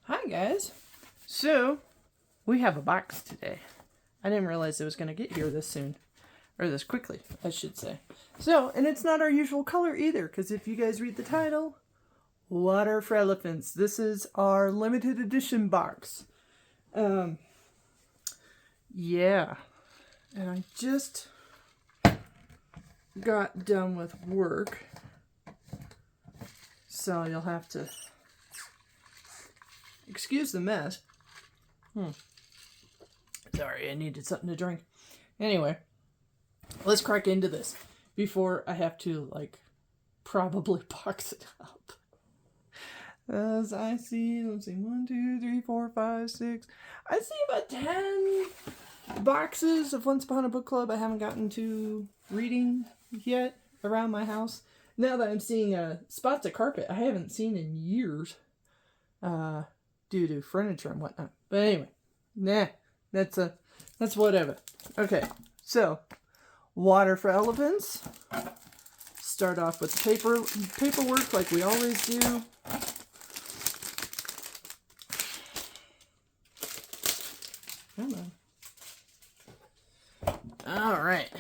Hi guys. So, we have a box today. I didn't realize it was going to get here this soon. Or this quickly, I should say. So, and it's not our usual color either, because if you guys read the title, Water for Elephants. This is our limited edition box. Yeah. And I just got done with work. So you'll have to excuse the mess. Sorry, I needed something to drink. Anyway, let's crack into this before I have to, probably box it up. As I see, let's see, 1, 2, 3, 4, 5, 6. I see about 10 boxes of Once Upon a Book Club I haven't gotten to reading yet around my house. Now that I'm seeing spots of carpet I haven't seen in years due to furniture and whatnot. But anyway, that's whatever. Okay, so Water for Elephants. Start off with paperwork like we always do. Come on. All right.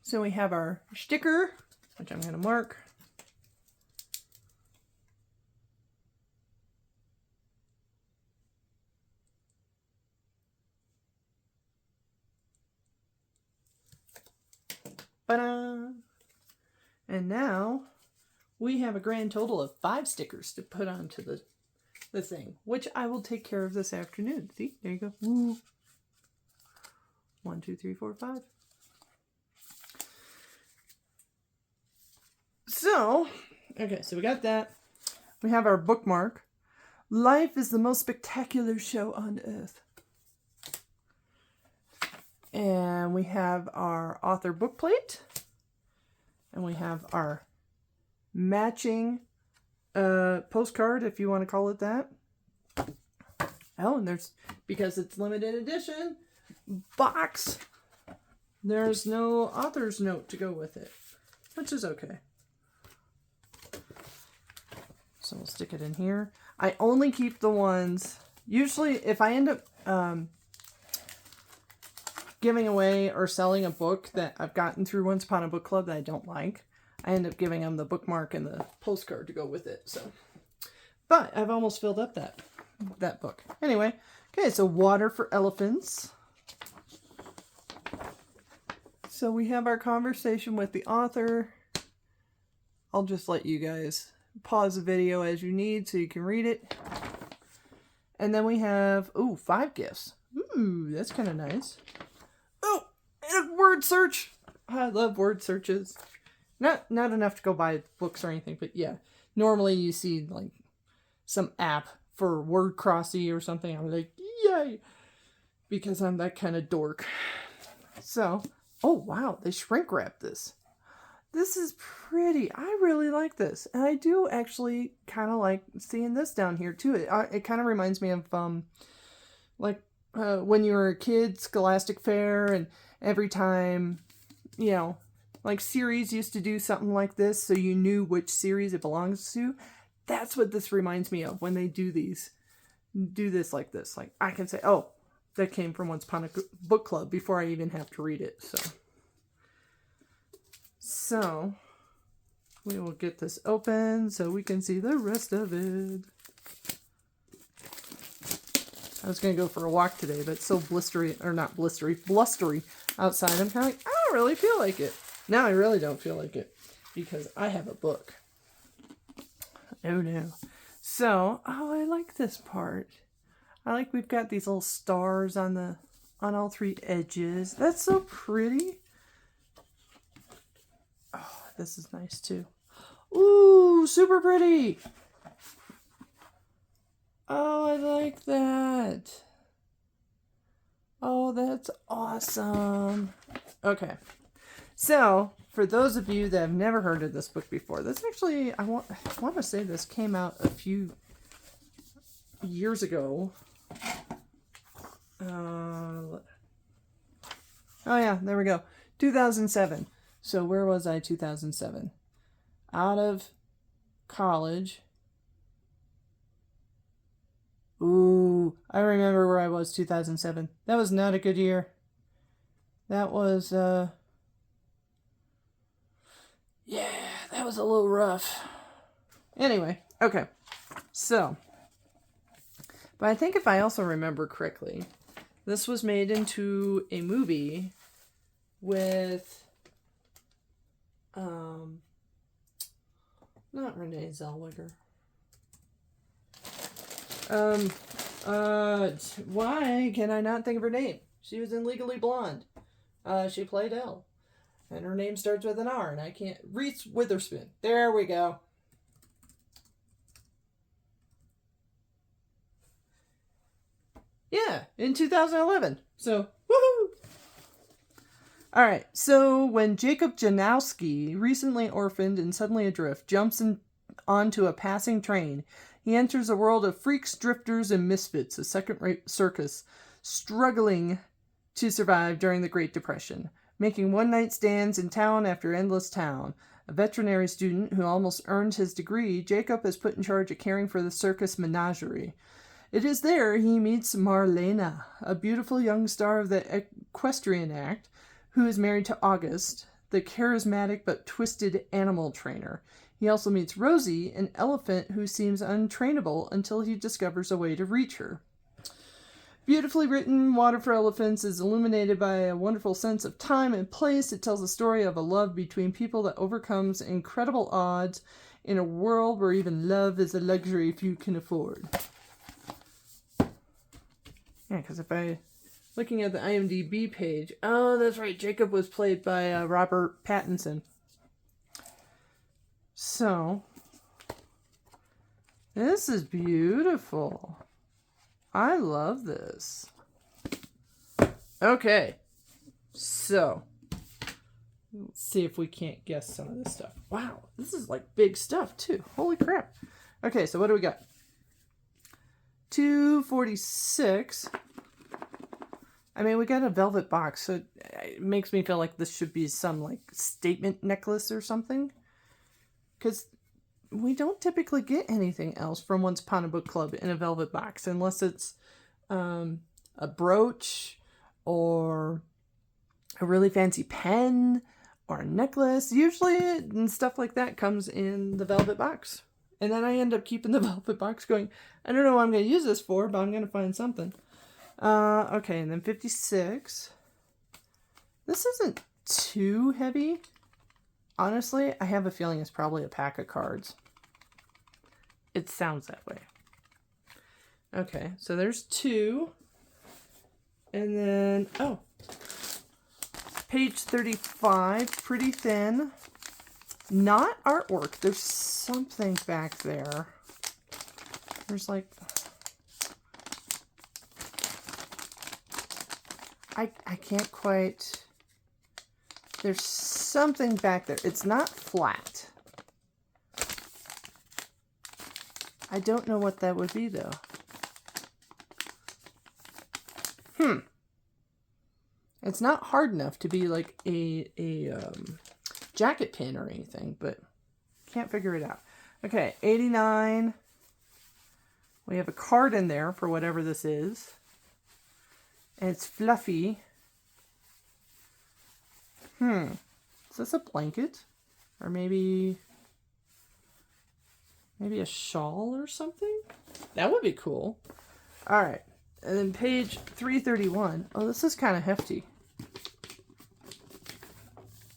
So we have our sticker, which I'm going to mark. Ta-da! And now we have a grand total of 5 stickers to put onto the thing, which I will take care of this afternoon. See, there you go. Woo. 1, 2, 3, 4, 5. So, okay, so we got that. We have our bookmark. Life is the most spectacular show on earth. And we have our author book plate. And we have our matching postcard, if you want to call it that. Oh, and there's, because it's limited edition, box. There's no author's note to go with it, which is okay. So we'll stick it in here. I only keep the ones, usually if I end up giving away or selling a book that I've gotten through Once Upon a Book Club that I don't like, I end up giving them the bookmark and the postcard to go with it. So, but I've almost filled up that book. Anyway, okay, so Water for Elephants. So we have our conversation with the author. I'll just let you guys pause the video as you need so you can read it. And then we have, 5 gifts. Ooh, that's kind of nice. Oh, and a word search. I love word searches. Not enough to go buy books or anything, but yeah. Normally you see like some app for Wordcrossy or something. I'm like, yay! Because I'm that kind of dork. So, oh wow, they shrink wrap this. This is pretty. I really like this. And I do actually kind of like seeing this down here too. It kind of reminds me of when you were a kid, Scholastic Fair, and every time, like series used to do something like this so you knew which series it belongs to. That's what this reminds me of when they do this like this. Like I can say, oh, that came from Once Upon a Book Club before I even have to read it. So we will get this open so we can see the rest of it. I was going to go for a walk today, but it's so blustery outside. I'm kind of like, I don't really feel like it. Now I really don't feel like it because I have a book. Oh no. So, I like this part. I like we've got these little stars on all 3 edges. That's so pretty. Oh, this is nice too. Ooh, super pretty. Oh, I like that. Oh, that's awesome. Okay. So, for those of you that have never heard of this book before, this actually, I want to say this came out a few years ago. Oh yeah, there we go. 2007. So where was I 2007? Out of college. Ooh, I remember where I was 2007. That was not a good year. That was, yeah, that was a little rough. Anyway, okay. So, but I think if I also remember correctly, this was made into a movie with, not Renee Zellweger. Why can I not think of her name? She was in Legally Blonde. She played Elle. And her name starts with an R, and I can't... Reese Witherspoon. There we go. Yeah, in 2011. So, woohoo! Alright, so when Jacob Janowski, recently orphaned and suddenly adrift, jumps onto a passing train, he enters a world of freaks, drifters, and misfits, a second-rate circus, struggling to survive during the Great Depression. Making one-night stands in town after endless town. A veterinary student who almost earned his degree, Jacob is put in charge of caring for the circus menagerie. It is there he meets Marlena, a beautiful young star of the equestrian act, who is married to August, the charismatic but twisted animal trainer. He also meets Rosie, an elephant who seems untrainable until he discovers a way to reach her. Beautifully written, Water for Elephants is illuminated by a wonderful sense of time and place. It tells the story of a love between people that overcomes incredible odds in a world where even love is a luxury few can afford. Yeah, because if I... Looking at the IMDb page... Oh, that's right. Jacob was played by Robert Pattinson. So... This is beautiful. I love this. Okay. So... Let's see if we can't guess some of this stuff. Wow. This is like big stuff, too. Holy crap. Okay, so what do we got? 246... I mean, we got a velvet box, so it makes me feel like this should be some, like, statement necklace or something. Because we don't typically get anything else from Once Upon a Book Club in a velvet box, unless it's a brooch or a really fancy pen or a necklace. Usually, stuff like that comes in the velvet box. And then I end up keeping the velvet box going, I don't know what I'm going to use this for, but I'm going to find something. Okay, and then 56. This isn't too heavy. Honestly, I have a feeling it's probably a pack of cards. It sounds that way. Okay, so there's 2. And then, oh. Page 35, pretty thin. Not artwork. There's something back there. There's like... I can't quite... There's something back there. It's not flat. I don't know what that would be, though. It's not hard enough to be like a jacket pin or anything, but can't figure it out. Okay, 89. We have a card in there for whatever this is. And it's fluffy. Is this a blanket? Or maybe a shawl or something? That would be cool. Alright. And then page 331. Oh, this is kind of hefty.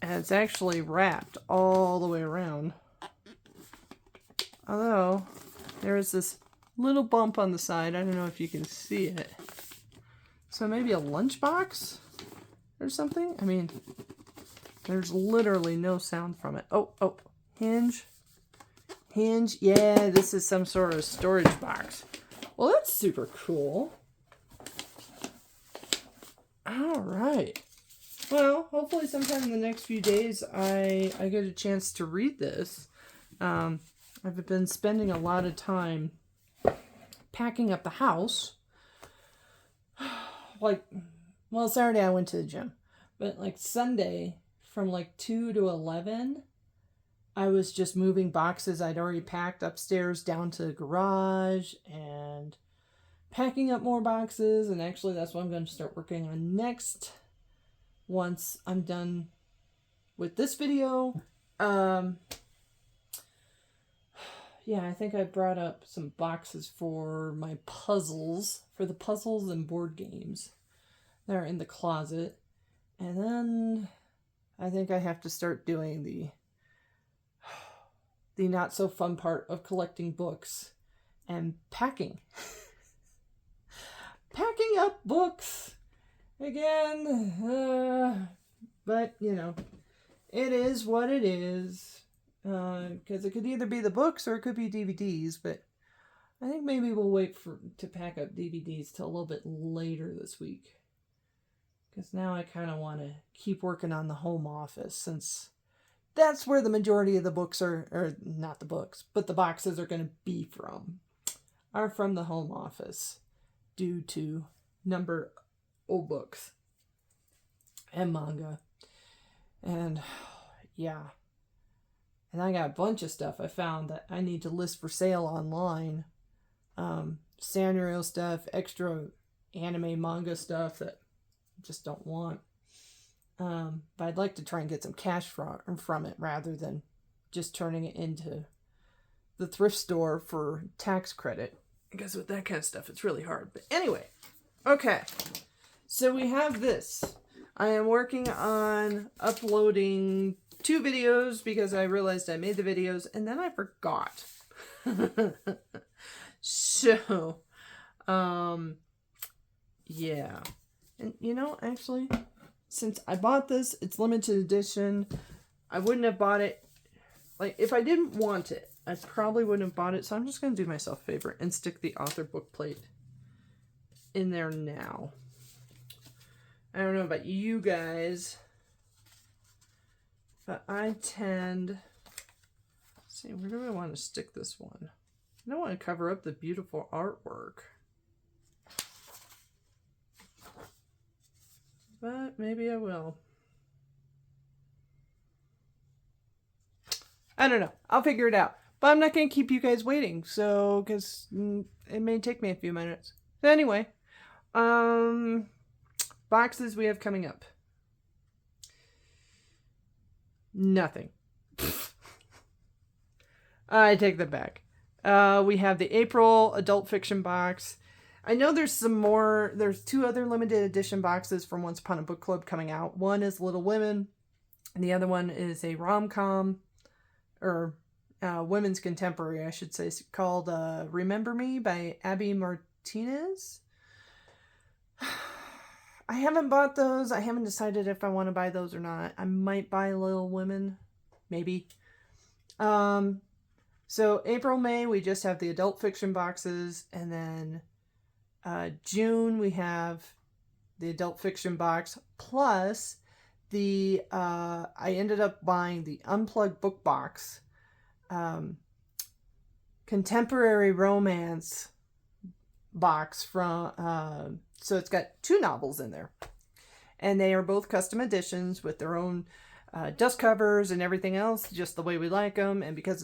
And it's actually wrapped all the way around. Although, there is this little bump on the side. I don't know if you can see it. So maybe a lunchbox or something? I mean, there's literally no sound from it. Oh, hinge. Hinge. Yeah, this is some sort of storage box. Well, that's super cool. All right. Well, hopefully sometime in the next few days I get a chance to read this. I've been spending a lot of time packing up the house. Like, well, Saturday I went to the gym, but like Sunday from like 2 to 11, I was just moving boxes I'd already packed upstairs down to the garage and packing up more boxes, and actually that's what I'm going to start working on next once I'm done with this video. Yeah, I think I brought up some boxes for my puzzles, for the puzzles and board games. They're in the closet. And then I think I have to start doing the not so fun part of collecting books and packing. Packing up books again. But, you know, it is what it is. Because it could either be the books or it could be DVDs, but I think maybe we'll wait to pack up DVDs till a little bit later this week. Because now I kind of want to keep working on the home office, since that's where the majority of the books are, or not the books, but the boxes are going to be are from the home office, due to number of books and manga. And yeah. And I got a bunch of stuff I found that I need to list for sale online. Sanrio stuff, extra anime manga stuff that I just don't want. But I'd like to try and get some cash from it rather than just turning it into the thrift store for tax credit. Because with that kind of stuff, it's really hard. But anyway, okay. So we have this. I am working on uploading 2 videos because I realized I made the videos and then I forgot. So, yeah. And you know, actually, since I bought this, it's limited edition. I wouldn't have bought it. Like, if I didn't want it, I probably wouldn't have bought it. So I'm just going to do myself a favor and stick the author book plate in there now. I don't know about you guys, but I tend, let's see, where do I want to stick this one? I don't want to cover up the beautiful artwork, but maybe I will. I don't know. I'll figure it out. But I'm not going to keep you guys waiting, so, because it may take me a few minutes. So anyway, boxes we have coming up. Nothing. I take that back. We have the April adult fiction box. I know there's some more. There's 2 other limited edition boxes from Once Upon a Book Club coming out. One is Little Women, and the other one is a rom-com, or women's contemporary, I should say, called Remember Me by Abby Martinez. I haven't bought those. I haven't decided if I want to buy those or not. I might buy Little Women. Maybe. So April, May, we just have the adult fiction boxes. And then June, we have the adult fiction box. Plus, I ended up buying the Unplugged book box. Contemporary romance box from... So it's got 2 novels in there. And they are both custom editions with their own dust covers and everything else, just the way we like them. And because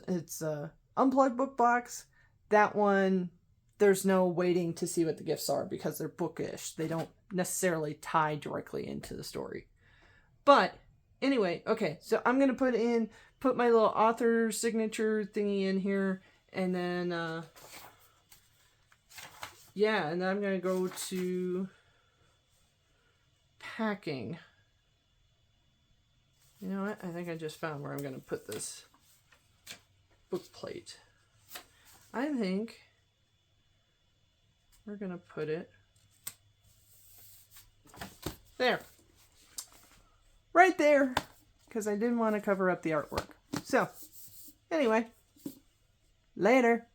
it's a Unplugged book box, that one, there's no waiting to see what the gifts are because they're bookish. They don't necessarily tie directly into the story. But anyway, okay, so I'm going to put my little author signature thingy in here, and then... yeah, and then I'm going to go to packing. You know what? I think I just found where I'm going to put this book plate. I think we're going to put it there. Right there. Because I didn't want to cover up the artwork. So, anyway, later.